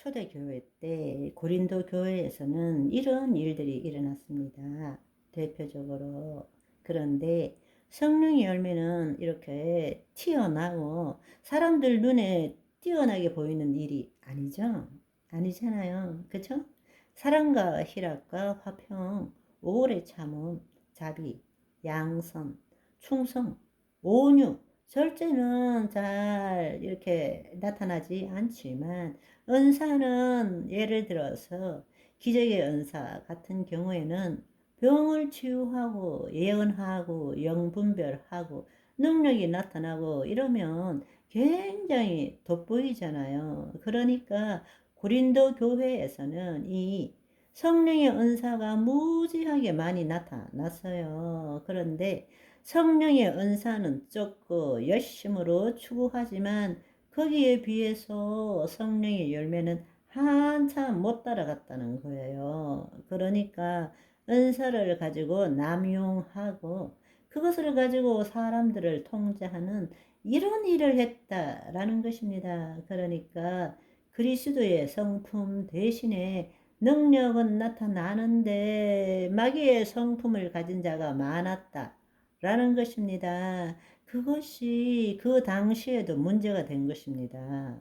초대교회 때 고린도 교회에서는 이런 일들이 일어났습니다. 대표적으로. 그런데 성령의 열매는 이렇게 튀어나오 사람들 눈에 뛰어나게 보이는 일이 아니죠. 아니잖아요. 그쵸? 사랑과 희락과 화평, 오래 참음, 자비, 양선, 충성, 온유, 절제는 잘 이렇게 나타나지 않지만 은사는 예를 들어서 기적의 은사 같은 경우에는 병을 치유하고 예언하고 영분별하고 능력이 나타나고 이러면 굉장히 돋보이잖아요. 그러니까 고린도 교회에서는 이 성령의 은사가 무지하게 많이 나타났어요. 그런데 성령의 은사는 적고 열심으로 추구하지만 거기에 비해서 성령의 열매는 한참 못 따라갔다는 거예요. 그러니까 은사를 가지고 남용하고 그것을 가지고 사람들을 통제하는 이런 일을 했다라는 것입니다. 그러니까 그리스도의 성품 대신에 능력은 나타나는데 마귀의 성품을 가진 자가 많았다. 라는 것입니다. 그것이 그 당시에도 문제가 된 것입니다.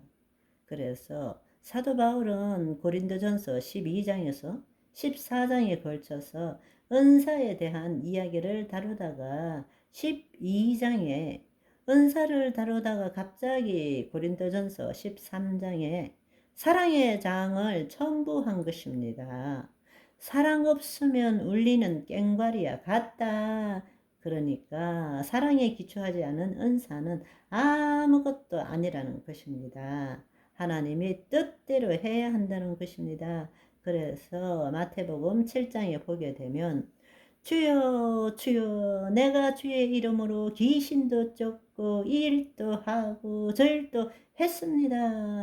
그래서 사도 바울은 고린도전서 12장에서 14장에 걸쳐서 은사에 대한 이야기를 다루다가 12장에 은사를 다루다가 갑자기 고린도전서 13장에 사랑의 장을 첨부한 것입니다. 사랑 없으면 울리는 꽹과리와 같다. 그러니까 사랑에 기초하지 않은 은사는 아무것도 아니라는 것입니다. 하나님이 뜻대로 해야 한다는 것입니다. 그래서 마태복음 7장에 보게 되면 주여 주여 내가 주의 이름으로 귀신도 쫓고 일도 하고 절도 했습니다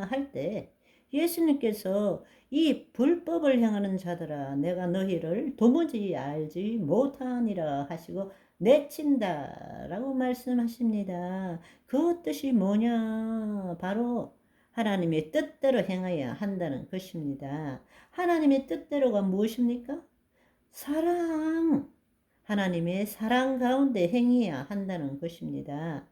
할 때 예수님께서 이 불법을 행하는 자들아 내가 너희를 도무지 알지 못하니라 하시고 내친다 라고 말씀하십니다. 그 뜻이 뭐냐? 바로 하나님의 뜻대로 행해야 한다는 것입니다. 하나님의 뜻대로가 무엇입니까? 사랑. 하나님의 사랑 가운데 행해야 한다는 것입니다.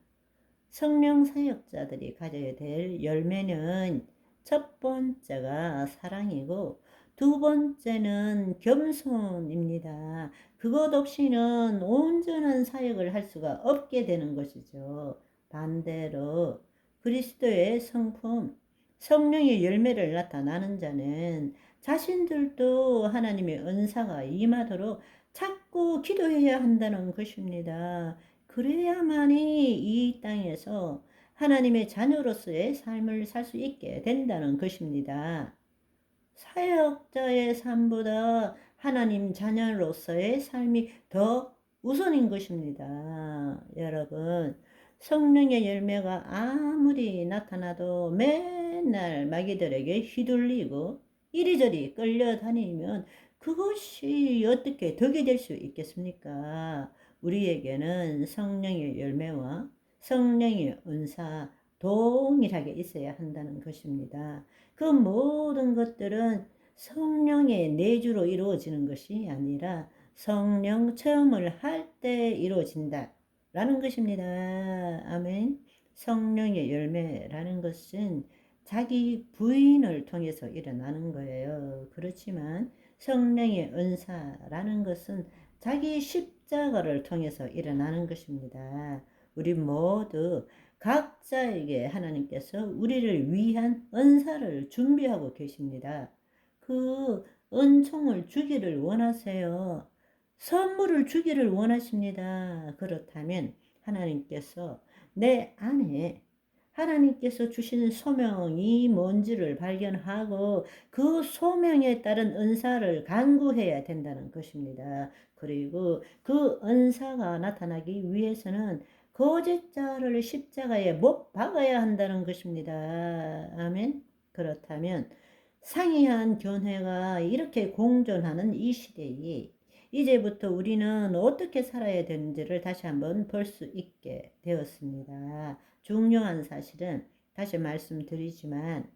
성령 사역자들이 가져야 될 열매는 첫 번째가 사랑이고 두 번째는 겸손입니다. 그것 없이는 온전한 사역을 할 수가 없게 되는 것이죠. 반대로 그리스도의 성품, 성령의 열매를 나타나는 자는 자신들도 하나님의 은사가 임하도록 자꾸 기도해야 한다는 것입니다. 그래야만이 이 땅에서 하나님의 자녀로서의 삶을 살 수 있게 된다는 것입니다. 사역자의 삶보다 하나님 자녀로서의 삶이 더 우선인 것입니다. 여러분, 성령의 열매가 아무리 나타나도 맨날 마귀들에게 휘둘리고 이리저리 끌려다니면 그것이 어떻게 덕이 될 수 있겠습니까? 우리에게는 성령의 열매와 성령의 은사 동일하게 있어야 한다는 것입니다. 그 모든 것들은 성령의 내주로 이루어지는 것이 아니라 성령 체험을 할 때 이루어진다 라는 것입니다. 아멘. 성령의 열매라는 것은 자기 부인을 통해서 일어나는 거예요. 그렇지만 성령의 은사라는 것은 자기 십자가를 통해서 일어나는 것입니다. 우리 모두 각자에게 하나님께서 우리를 위한 은사를 준비하고 계십니다. 그 은총을 주기를 원하세요. 선물을 주기를 원하십니다. 그렇다면 하나님께서 내 안에 하나님께서 주시는 소명이 뭔지를 발견하고 그 소명에 따른 은사를 간구해야 된다는 것입니다. 그리고 그 은사가 나타나기 위해서는 거짓자를 십자가에 못 박아야 한다는 것입니다. 아멘. 그렇다면 상이한 교회가 이렇게 공존하는 이 시대에 이제부터 우리는 어떻게 살아야 되는지를 다시 한번 볼 수 있게 되었습니다. 중요한 사실은 다시 말씀드리지만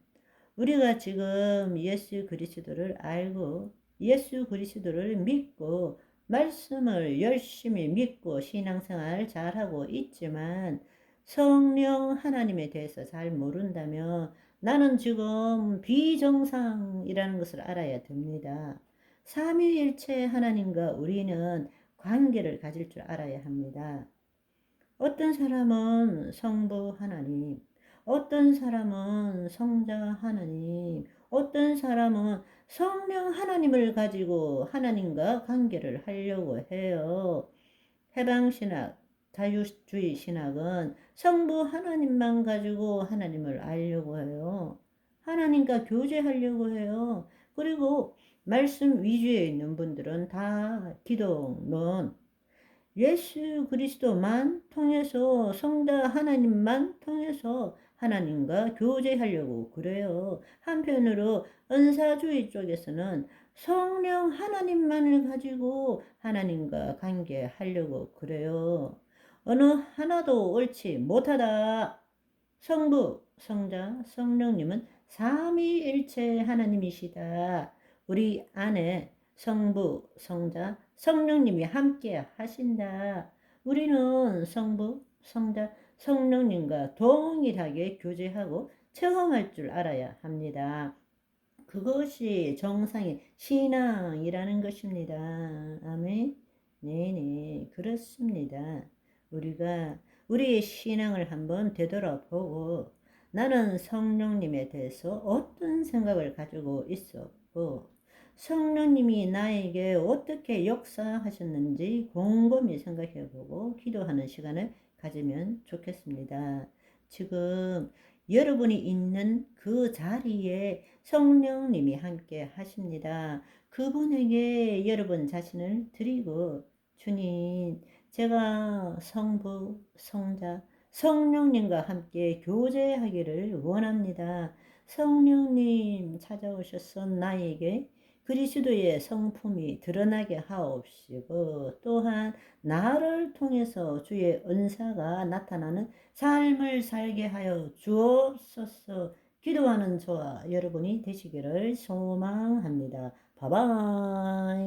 우리가 지금 예수 그리스도를 알고 예수 그리스도를 믿고 말씀을 열심히 믿고 신앙생활 잘하고 있지만 성령 하나님에 대해서 잘 모른다면 나는 지금 비정상이라는 것을 알아야 됩니다. 삼위일체 하나님과 우리는 관계를 가질 줄 알아야 합니다. 어떤 사람은 성부 하나님, 어떤 사람은 성자 하나님, 어떤 사람은 성령 하나님을 가지고 하나님과 관계를 하려고 해요. 해방신학, 자유주의 신학은 성부 하나님만 가지고 하나님을 알려고 해요. 하나님과 교제하려고 해요. 그리고 말씀 위주에 있는 분들은 다 기독론, 예수 그리스도만 통해서 성자 하나님만 통해서 하나님과 교제하려고 그래요. 한편으로 은사주의 쪽에서는 성령 하나님만을 가지고 하나님과 관계하려고 그래요. 어느 하나도 옳지 못하다. 성부, 성자, 성령님은 삼위일체 하나님이시다. 우리 안에 성부, 성자, 성령님이 함께 하신다. 우리는 성부, 성자, 성령님과 동일하게 교제하고 체험할 줄 알아야 합니다. 그것이 정상의 신앙이라는 것입니다. 아멘. 네네, 그렇습니다. 우리가 우리의 신앙을 한번 되돌아보고 나는 성령님에 대해서 어떤 생각을 가지고 있었고 성령님이 나에게 어떻게 역사하셨는지 곰곰이 생각해보고 기도하는 시간을 가지면 좋겠습니다. 지금 여러분이 있는 그 자리에 성령님이 함께 하십니다. 그분에게 여러분 자신을 드리고 주님, 제가 성부, 성자, 성령님과 함께 교제하기를 원합니다. 성령님 찾아오셔서 나에게 그리스도의 성품이 드러나게 하옵시고 또한 나를 통해서 주의 은사가 나타나는 삶을 살게 하여 주옵소서. 기도하는 저와 여러분이 되시기를 소망합니다. 바바이.